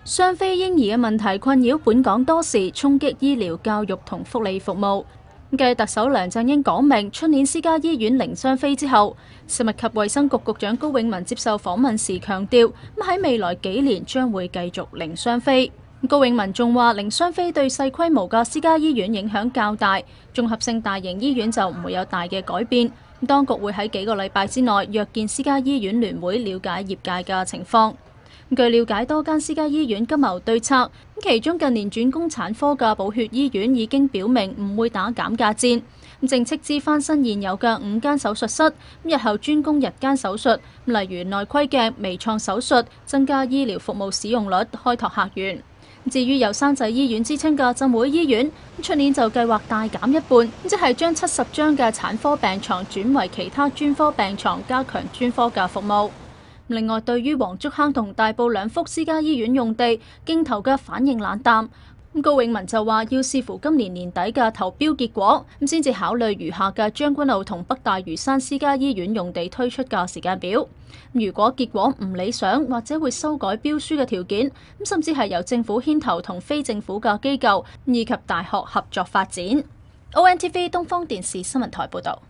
雙非嬰兒嘅問題困擾本港多時，衝擊醫療、教育同福利服務。繼特首梁振英講明出年私家醫院零雙非之後，食物及衛生局局長高永文接受訪問時強調，喺未來幾年將會繼續零雙非。高永文仲話，零雙非對細規模嘅私家醫院影響較大，綜合性大型醫院就唔會有大嘅改變。當局會喺幾個禮拜之內約見私家醫院聯會，了解業界嘅情況。據了解，多間私家醫院金牛對策，其中近年轉攻產科嘅寶血醫院已經表明唔會打減價戰，正斥資翻新現有嘅5間手術室，日後專攻日間手術，例如內窺鏡、微創手術，增加醫療服務使用率，開拓客源。至於有山仔醫院之稱嘅浸會醫院，出年就計劃大減一半，即係將70張嘅產科病床轉為其他專科病床，加強專科嘅服務。另外，對於黃竹坑同大埔2幅私家醫院用地競投嘅反應冷淡，高永文就話要視乎今年年底嘅投標結果，先至考慮餘下嘅將軍澳同北大嶼山私家醫院用地推出嘅時間表。如果結果唔理想，或者會修改標書嘅條件，甚至係由政府牽頭同非政府嘅機構以及大學合作發展。ONTV 東方電視新聞台報導。